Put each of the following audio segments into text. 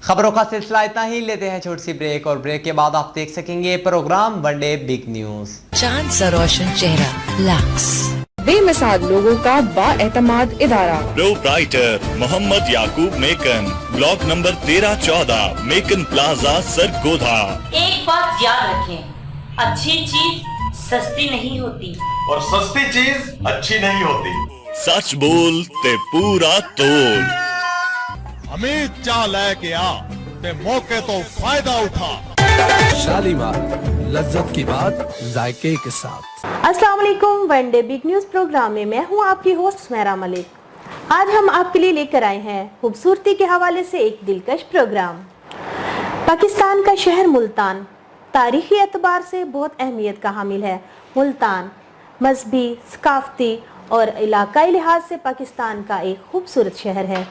खबरों का सिलसिला इतना ही, लेते हैं छोटी सी ब्रेक और ब्रेक के बाद आप देख सकेंगे प्रोग्राम वनडे बिग न्यूज। चांद सा रोशन चेहरा लक्स, बेमिसाल लोगों का बाएतमाद इदारा, प्रोप्राइटर मोहम्मद याकूब Makan, block number 13-14, Makan plaza, Sargodha. एक बात याद रखें, अच्छी चीज सस्ती नहीं होती और सस्ती चीज अच्छी नहीं होती। सच बोल ते पूरा तोल। अमित चा लेके आ ते मौके तो फायदा उठा। शालीमार, लज्जत की बात जायके के साथ। अस्सलाम वालेकुम, वनडे बिग न्यूज प्रोग्राम में मैं हूं आपकी होस्ट सुमेरा मलिक। आज हम आपके लिए लेकर आए हैं खूबसूरती के हवाले से एक दिलकश प्रोग्राम। पाकिस्तान का शहर मुल्तान तारीखी एतबार से बहुत अहमियत का हामिल है। मुल्तान मजहबी, सकाफती और इलाकाई लिहाज से पाकिस्तान का एक खूबसूरत शहर है।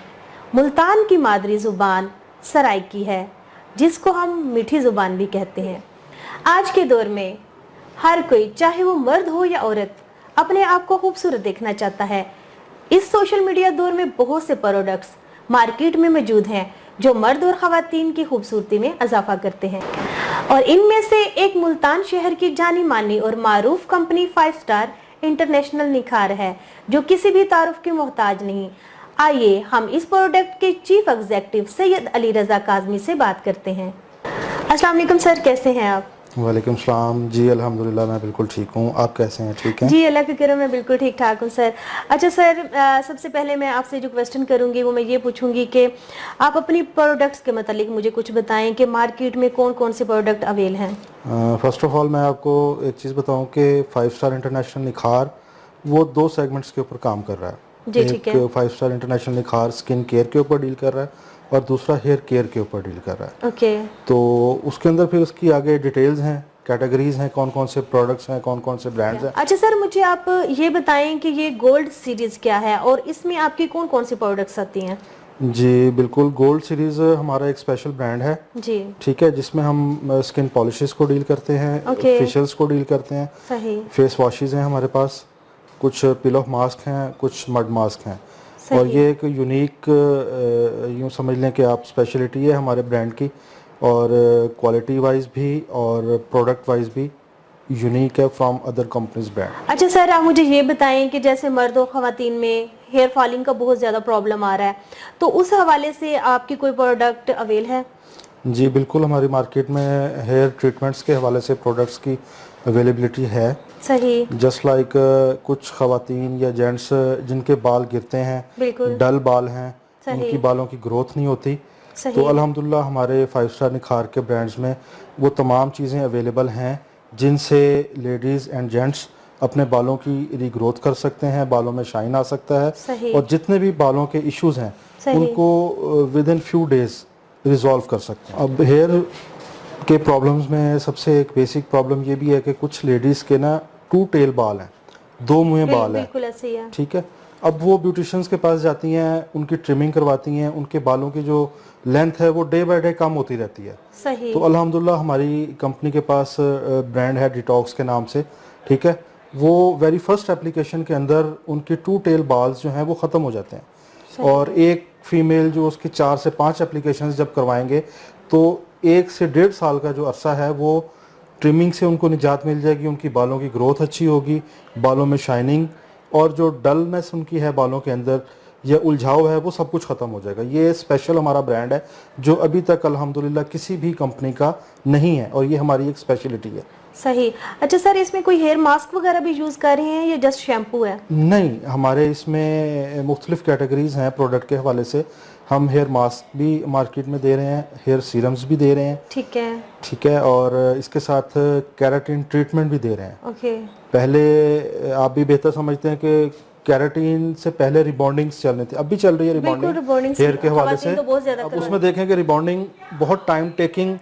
मुल्तान की मादरी ज़ुबान सराइकी है, जिसको हम मीठी ज़ुबान भी कहते हैं। आज के दौर में हर कोई, चाहे वो मर्द हो या औरत, अपने आप को खूबसूरत देखना चाहता है। इस सोशल मीडिया दौर में बहुत से प्रोडक्ट्स मार्केट में मौजूद हैं जो मर्द और ख़वातीन की खूबसूरती में इजाफा करते हैं, और इनमें से एक मुल्तान शहर की जानी मानी और मारूफ कंपनी 5 स्टार इंटरनेशनल निखार है, जो किसी भी तारुफ की मोहताज नहीं। आइए हम इस प्रोडक्ट के चीफ एग्जीक्यूटिव सैयद अली रज़ा काज़मी से बात करते हैं। अस्सलाम वालेकुम सर, कैसे हैं आप? वालेकुम सलाम जी, अल्हम्दुलिल्लाह मैं बिल्कुल ठीक हूँ। आप कैसे हैं? ठीक हैं जी, अल्लाह के करम में बिल्कुल ठीक ठाक हूँ सर। अच्छा सर, सबसे पहले मैं आपसे जो क्वेश्चन करूँगी वो मैं ये पूछूंगी कि आप अपनी प्रोडक्ट्स के मतलब मुझे कुछ बताएं कि मार्केट में कौन कौन से प्रोडक्ट अवेल हैं। फर्स्ट ऑफ ऑल मैं आपको एक चीज़ बताऊँ कि 5 स्टार इंटरनेशनल निखार वो 2 सेगमेंट्स के ऊपर काम कर रहा है। एक 5 स्टार इंटरनेशनल निखार स्किन केयर के ऊपर डील कर रहा है और दूसरा हेयर केयर के ऊपर डील कर रहा है। ओके। तो उसके अंदर फिर उसकी आगे डिटेल्स हैं, कैटेगरीज हैं, कौन कौन से प्रोडक्ट्स हैं, कौन कौन से ब्रांड्स हैं। अच्छा सर, मुझे आप ये बताएं कि ये गोल्ड सीरीज क्या है और इसमें आपकी कौन कौन सी प्रोडक्ट्स आती हैं। जी बिल्कुल, गोल्ड सीरीज हमारा एक स्पेशल ब्रांड है जी, ठीक है, जिसमें हम स्किन पॉलिशेस को डील करते हैं, फेशियल्स को डील करते हैं, सही, फेस वॉशेस हैं हमारे पास, कुछ पिल ऑफ मास्क हैं, कुछ मड मास्क हैं, और ये एक यूनिक यूँ समझ लें कि आप स्पेशलिटी है हमारे ब्रांड की, और क्वालिटी वाइज भी और प्रोडक्ट वाइज भी यूनिक है फ्रॉम अदर कंपनीज ब्रांड। अच्छा सर, आप मुझे ये बताएं कि जैसे मर्द और ख़वातीन में हेयर फॉलिंग का बहुत ज़्यादा प्रॉब्लम आ रहा है, तो उस हवाले से आपकी कोई प्रोडक्ट अवेल है? जी बिल्कुल, हमारी मार्केट में हेयर ट्रीटमेंट्स के हवाले से प्रोडक्ट्स की अवेलेबिलिटी है। सही। जस्ट लाइक कुछ ख़वातीन या जेंट्स जिनके बाल गिरते हैं, डल बाल हैं, उनकी बालों की ग्रोथ नहीं होती, तो अल्हम्दुलिल्लाह हमारे 5 स्टार निखार के ब्रांड्स में वो तमाम चीज़ें अवेलेबल हैं जिनसे लेडीज़ एंड जेंट्स अपने बालों की रीग्रोथ कर सकते हैं, बालों में शाइन आ सकता है, और जितने भी बालों के इश्यूज़ हैं उनको with in few days resolve कर सकते हैं। अब हेयर के प्रॉब्लम्स में सबसे एक बेसिक प्रॉब्लम ये भी है कि कुछ लेडीज़ के ना 2 टेल बाल हैं, 2 मुँह बाल हैं, ठीक है। अब वो ब्यूटिशियंस के पास जाती हैं, उनकी ट्रिमिंग करवाती हैं, उनके बालों की जो लेंथ है वो डे बाय डे कम होती रहती है। सही। तो अल्हम्दुलिल्लाह हमारी कंपनी के पास ब्रांड है डिटॉक्स के नाम से, ठीक है, वो वेरी फर्स्ट एप्लीकेशन के अंदर उनके 2 टेल बाल्स जो हैं वो ख़त्म हो जाते हैं, और एक फीमेल जो उसकी 4 से 5 एप्लीकेशन जब करवाएंगे तो 1 से 1.5 साल का जो अरसा है वो ट्रिमिंग से उनको निजात मिल जाएगी, उनकी बालों की ग्रोथ अच्छी होगी, बालों में शाइनिंग और जो डलनेस उनकी है बालों के अंदर या उलझाव है वो सब कुछ ख़त्म हो जाएगा। ये स्पेशल हमारा ब्रांड है जो अभी तक अल्हम्दुलिल्लाह किसी भी कंपनी का नहीं है, और ये हमारी एक स्पेशलिटी है। सही। अच्छा सर, इसमें कोई हेयर मास्क वगैरह भी यूज़ कर रहे हैं या जस्ट शैम्पू है? नहीं, हमारे इसमें मुख्तलिफ कैटेगरीज हैं प्रोडक्ट के हवाले से। हम हेयर मास्क भी मार्केट में दे रहे हैं, हेयर सीरम्स भी दे रहे हैं, ठीक है, और इसके साथ केराटिन ट्रीटमेंट भी दे रहे हैं। ओके। पहले आप भी बेहतर समझते हैं कि केराटिन से पहले रिबॉन्डिंग्स चल रही थी, अब भी चल रही है रिबॉन्डिंग हेयर के हवाले से। अब उसमें देखें कि रिबॉन्डिंग बहुत टाइम टेकिंग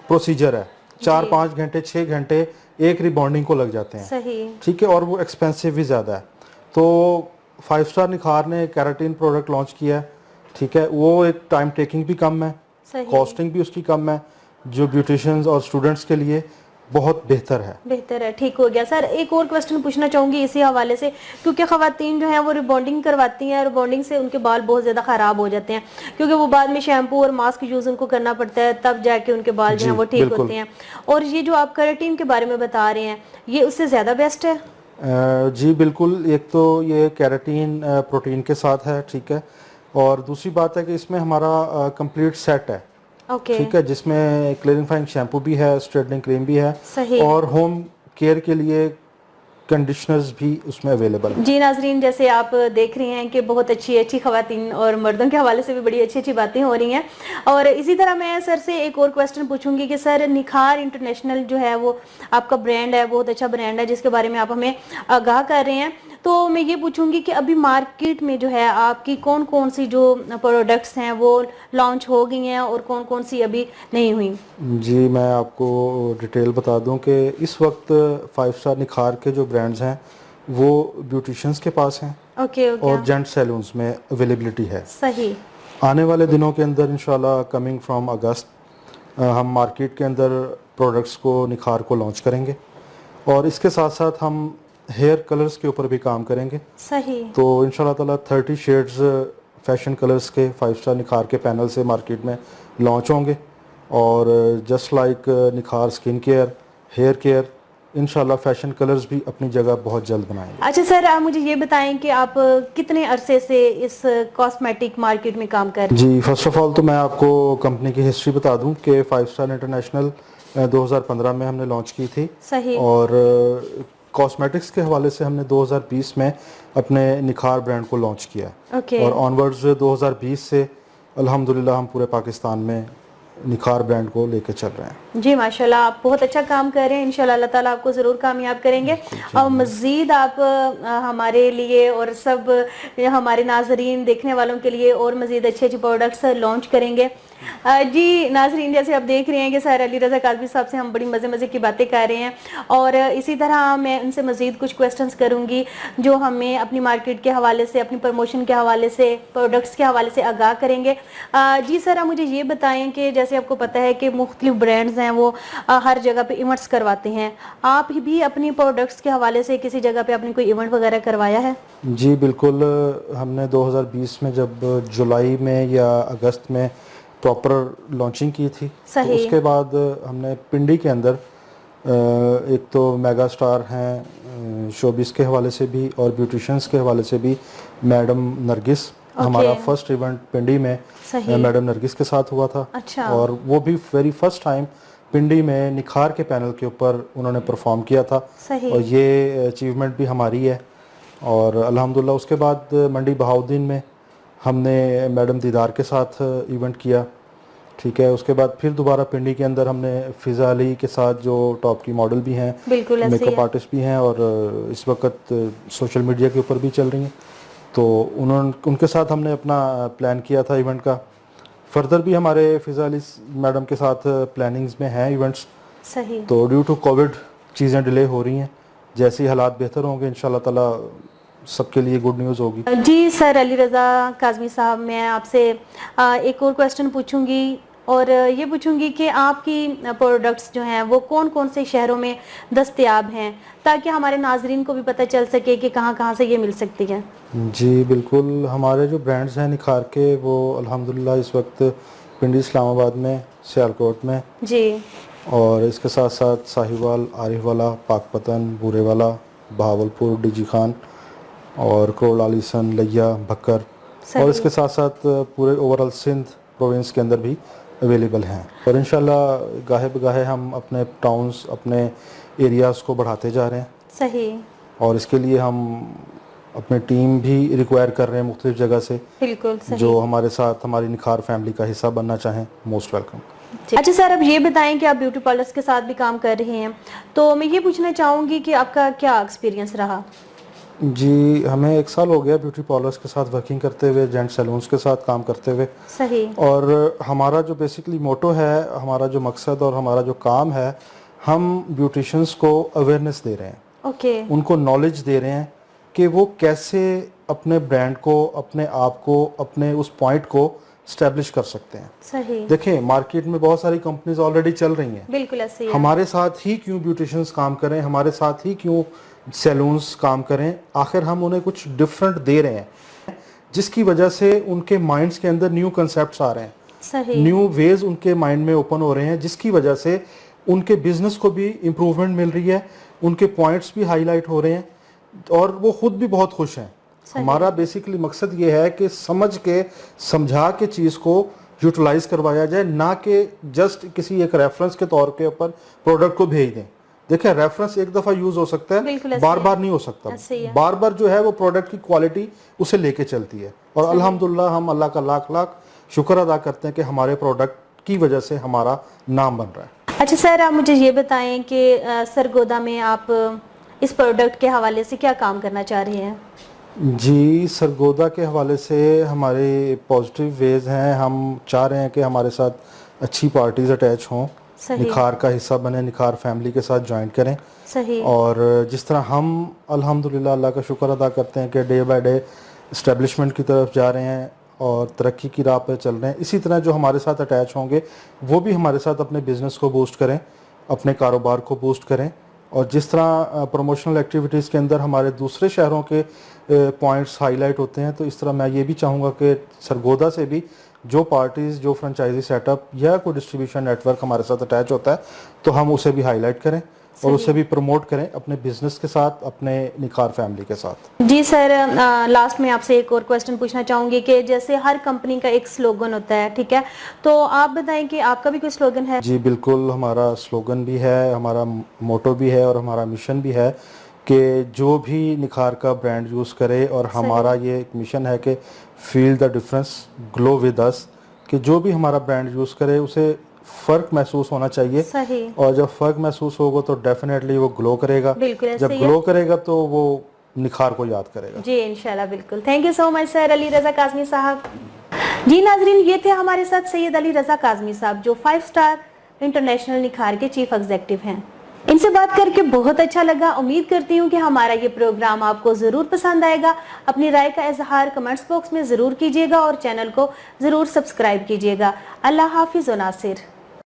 प्रोसीजर है, 4-5 घंटे 6 घंटे एक रिबॉन्डिंग को लग जाते हैं, ठीक है, और वो एक्सपेंसिव भी ज़्यादा है। तो 5 स्टार निखार ने केराटिन प्रोडक्ट लॉन्च किया है, ठीक है, वो एक टाइम टेकिंग भी कम है, कॉस्टिंग भी उसकी कम है, जो ब्यूटिशियंस और स्टूडेंट्स के लिए بہت بہتر ہے. ٹھیک ہو گیا. سر ایک اور کوسچن پوچھنا چاہوں گی اسی حوالے سے, کیونکہ خواتین جو ہیں وہ ریبانڈنگ کرواتی ہیں, ریبانڈنگ سے ان کے بال بہت زیادہ خراب ہو جاتے ہیں, کیونکہ وہ بعد میں شیمپو اور ماسک یوز ان کو کرنا پڑتا ہے, تب جا کے ان کے بال جو ہیں وہ ٹھیک ہوتے ہیں. اور یہ جو آپ کیراٹین کے بارے میں بتا رہے ہیں, یہ اس سے زیادہ بیسٹ ہے؟ جی بالکل. ایک تو یہ کیراٹین پروٹین کے ساتھ ہے, ٹھیک ہے, اور دوسری بات ہے کہ اس میں ہمارا کمپلیٹ سیٹ ہے, ٹھیک ہے, جس میں کلیرنفائنگ شیمپو بھی ہے, اسٹریٹننگ کریم بھی ہے, اور ہوم کیئر کے لیے کنڈیشنرز بھی اس میں اویلیبل ہیں. جی ناظرین, جیسے آپ دیکھ رہے ہیں کہ بہت اچھی خواتین اور مردوں کے حوالے سے بھی بڑی اچھی باتیں ہو رہی ہیں. اور اسی طرح میں سر سے ایک اور کوسچن پوچھوں گی کہ سر نکھار انٹرنیشنل جو ہے وہ آپ کا برانڈ ہے, بہت اچھا برانڈ ہے جس کے بارے میں آپ ہمیں آگاہ کر رہے ہیں. تو میں یہ پوچھوں گی کہ ابھی مارکیٹ میں جو ہے آپ کی کون کون سی جو پروڈکٹس ہیں وہ لانچ ہو گئی ہیں اور کون کون سی ابھی نہیں ہوئی؟ جی میں آپ کو ڈیٹیل بتا دوں کہ اس وقت 5 اسٹار نکھار کے جو برانڈز ہیں وہ بیوٹیشنز کے پاس ہیں, اور جینٹ سیلونز میں اویلیبلٹی ہے. صحیح. آنے والے دنوں کے اندر انشاءاللہ کمنگ فرام اگست ہم مارکیٹ کے اندر پروڈکٹس کو نکھار کو لانچ کریں گے, اور اس کے ساتھ ساتھ ہم ہیئر کلرز کے اوپر بھی کام کریں گے. صحیح. تو انشاءاللہ تعالیٰ 30 شیڈز فیشن کلرز کے 5 اسٹار نکھار کے پینل سے مارکیٹ میں لانچ ہوں گے, اور جسٹ لائک نکھار سکن کیئر, ہیئر کیئر, انشاءاللہ فیشن کلرز بھی اپنی جگہ بہت جلد بنائیں گے. اچھا سر, آپ مجھے یہ بتائیں کہ آپ کتنے عرصے سے اس کاسمیٹک مارکیٹ میں کام کر رہے ہیں؟ جی فرسٹ آف آل تو میں آپ کو کمپنی کی ہسٹری بتا دوں کہ 5 اسٹار انٹرنیشنل 2015 میں ہم نے لانچ کی تھی. صحیح. اور کاسمیٹکس کے حوالے سے ہم نے 2020 میں اپنے نکھار برانڈ کو لانچ کیا, اور آنورڈز 2020 سے الحمدللہ ہم پورے پاکستان میں نکھار برانڈ کو لے کے چل رہے ہیں. جی ماشاءاللہ, آپ بہت اچھا کام کر رہے ہیں, انشاءاللہ اللہ تعالیٰ آپ کو ضرور کامیاب کریں گے. اور مزید آپ ہمارے لیے اور سب ہمارے ناظرین دیکھنے والوں کے لیے اور مزید اچھے پروڈکٹس لانچ کریں گے. جی ناظرین, جیسے آپ دیکھ رہے ہیں کہ سر علی رضا کاظمی صاحب سے ہم بڑی مزے کی باتیں کر رہے ہیں, اور اسی طرح میں ان سے مزید کچھ کویسچنس کروں گی جو ہمیں اپنی مارکیٹ کے حوالے سے, اپنی پروموشن کے حوالے سے, پروڈکٹس کے حوالے سے آگاہ کریں گے. جی سر, آپ مجھے یہ بتائیں کہ جیسے آپ کو پتہ ہے کہ مختلف برانڈز ہیں وہ ہر جگہ پہ ایونٹس کرواتے ہیں, آپ بھی اپنی پروڈکٹس کے حوالے سے کسی جگہ پہ اپنی کوئی ایونٹ وغیرہ کروایا ہے؟ جی بالکل, ہم نے 2020 میں جب جولائی میں یا اگست میں پراپر لانچنگ کی تھی, تو اس کے بعد ہم نے پنڈی کے اندر ایک تو میگا سٹار ہیں شوبیز کے حوالے سے بھی اور بیوٹیشنز کے حوالے سے بھی, میڈم نرگس, ہمارا فرسٹ ایونٹ پنڈی میں میڈم نرگس کے ساتھ ہوا تھا. اور وہ بھی ویری فرسٹ ٹائم پنڈی میں نکھار کے پینل کے اوپر انہوں نے پرفارم کیا تھا, اور یہ اچیومنٹ بھی ہماری ہے. اور الحمدللہ اس کے بعد منڈی بہاؤدین میں ہم نے میڈم دیدار کے ساتھ ایونٹ کیا, ٹھیک ہے. اس کے بعد پھر دوبارہ پنڈی کے اندر ہم نے فضا علی کے ساتھ جو ٹاپ کی ماڈل بھی ہیں, میک اپ آرٹسٹ بھی ہیں, اور اس وقت سوشل میڈیا کے اوپر بھی چل رہی ہیں, تو ان کے ساتھ ہم نے اپنا پلان کیا تھا ایونٹ کا. فردر بھی ہمارے فضا علی میڈم کے ساتھ پلاننگز میں ہیں ایونٹس. صحیح. تو ڈیو ٹو کووڈ چیزیں ڈیلے ہو رہی ہیں, جیسے ہی حالات بہتر ہوں گے انشاءاللہ تعالیٰ سب کے لیے گڈ نیوز ہوگی. جی سر علی رضا کاظمی صاحب, میں آپ سے ایک اور کویسچن پوچھوں گی, اور یہ پوچھوں گی کہ آپ کی پروڈکٹس جو ہیں وہ کون کون سے شہروں میں دستیاب ہیں, تاکہ ہمارے ناظرین کو بھی پتہ چل سکے کہ کہاں کہاں سے یہ مل سکتی ہیں. جی بالکل, ہمارے جو برانڈز ہیں نکھار کے وہ الحمدللہ اس وقت پنڈی اسلام آباد میں, سیالکوٹ میں, جی, اور اس کے ساتھ ساتھ ساہیوال, عارف والا, پاک پتن, بورے والا, بہاولپور, ڈی جی خان, اور کروڑ علیسن, لیا, بھکر, اور اس کے ساتھ ساتھ پورے اوورال سندھ پروونس کے اندر بھی اویلیبل ہیں. اور انشاءاللہ گاہے بگاہے ہم اپنے ٹاؤنز, اپنے ایریاز کو بڑھاتے جا رہے ہیں. صحیح. اور اس کے لیے ہم اپنے ٹیم بھی ریکوائر کر رہے ہیں مختلف جگہ سے. بالکل صحیح. جو ہمارے ساتھ ہماری نکھار فیملی کا حصہ بننا چاہیں, موسٹ ویلکم. اچھا سر, اب یہ بتائیں کہ آپ بیوٹی پارلرز کے ساتھ بھی کام کر رہے ہیں, تو میں یہ پوچھنا چاہوں گی کہ آپ کا کیا ایکسپیرینس رہا؟ جی ہمیں 1 سال ہو گیا بیوٹی پارلرز کے ساتھ ورکنگ کرتے ہوئے, جینٹ سیلونز کے ساتھ کام کرتے ہوئے. صحیح. اور ہمارا جو بیسیکلی موٹو ہے, ہمارا جو مقصد اور ہمارا جو کام ہے, ہم بیوٹیشنز کو اویئرنیس دے رہے ہیں. اوکے. ان کو نالج دے رہے ہیں کہ وہ کیسے اپنے برانڈ کو, اپنے آپ کو, اپنے اس پوائنٹ کو स्टैब्लिश कर सकते हैं। सही। देखें मार्केट में बहुत सारी कंपनीज ऑलरेडी चल रही हैं, बिल्कुल ऐसे ही है। हमारे साथ ही क्यों ब्यूटिशियंस काम करें, हमारे साथ ही क्यों सैलून्स काम करें, आखिर हम उन्हें कुछ डिफरेंट दे रहे हैं जिसकी वजह से उनके माइंड्स के अंदर न्यू कंसेप्ट्स आ रहे हैं, सही। न्यू वेज उनके माइंड में ओपन हो रहे हैं, जिसकी वजह से उनके बिजनेस को भी इम्प्रूवमेंट मिल रही है, उनके पॉइंट्स भी हाईलाइट हो रहे हैं और वो खुद भी बहुत खुश हैं। हमारा बेसिकली मकसद ये है कि समझ के समझा के चीज़ को यूटिलाइज करवाया जाए, ना कि जस्ट किसी एक रेफरेंस के तौर के ऊपर प्रोडक्ट को भेज दें। देखिए रेफरेंस एक दफ़ा यूज़ हो सकता है, बार बार नहीं हो सकता, बार बार जो है वो प्रोडक्ट की क्वालिटी उसे लेके चलती है। और अल्हम्दुलिल्लाह हम अल्लाह का लाख लाख शुक्र अदा करते हैं कि हमारे प्रोडक्ट की वजह से हमारा नाम बन रहा है। अच्छा सर, आप मुझे ये बताएं कि सरगोदा में आप इस प्रोडक्ट के हवाले से क्या काम करना चाह रहे हैं? जी, सरगोदा के हवाले से हमारे पॉजिटिव वेज हैं। हम चाह रहे हैं कि हमारे साथ अच्छी पार्टीज अटैच हों, निखार का हिस्सा बने, निखार फैमिली के साथ ज्वाइन करें। सही। और जिस तरह हम अल्हम्दुलिल्लाह अल्लाह का शुक्र अदा करते हैं कि डे बाय डे इस्टेब्लिशमेंट की तरफ जा रहे हैं और तरक्की की राह पर चल रहे हैं, इसी तरह जो हमारे साथ अटैच होंगे वो भी हमारे साथ अपने बिज़नेस को बूस्ट करें, अपने कारोबार को बूस्ट करें। और जिस तरह प्रमोशनल एक्टिविटीज़ के अंदर हमारे दूसरे शहरों के पॉइंट्स हाईलाइट होते हैं, तो इस तरह मैं ये भी चाहूँगा कि सरगोदा से भी जो पार्टीज़, जो फ्रेंचाइजी सेटअप या कोई डिस्ट्रीब्यूशन नेटवर्क हमारे साथ अटैच होता है तो हम उसे भी हाईलाइट करें और उसे भी प्रमोट करें अपने बिजनेस के साथ, अपने निखार फैमिली के साथ। जी सर, लास्ट में आपसे एक और क्वेश्चन पूछना चाहूँगी कि जैसे हर कंपनी का एक स्लोगन होता है, ठीक है, तो आप बताएं कि आपका भी कोई स्लोगन है? जी बिल्कुल, हमारा स्लोगन भी है, हमारा मोटो भी है और हमारा मिशन भी है कि जो भी निखार का ब्रांड यूज़ करे, और हमारा ये एक मिशन है कि feel the difference, glow with us, कि जो भी हमारा ब्रांड यूज़ करे उसे फ़र्क महसूस होना चाहिए। सही। और जब फ़र्क महसूस होगा तो डेफिनेटली वो ग्लो करेगा, जब ग्लो करेगा तो वो निखार को याद करेगा। जी इंशाल्लाह, बिल्कुल। Thank you so much sir Ali Raza Kazmi sahab. जी नाजरीन, ये थे हमारे साथ सैयद अली रज़ा काज़मी साहब जो 5 स्टार इंटरनेशनल निखार के चीफ एग्जीक्यूटिव हैं। इनसे बात करके बहुत अच्छा लगा। उम्मीद करती हूँ कि हमारा ये प्रोग्राम आपको ज़रूर पसंद आएगा। अपनी राय का इजहार कमेंट्स बॉक्स में ज़रूर कीजिएगा और चैनल को ज़रूर सब्सक्राइब कीजिएगा। अल्लाह हाफिज़ व नासिर।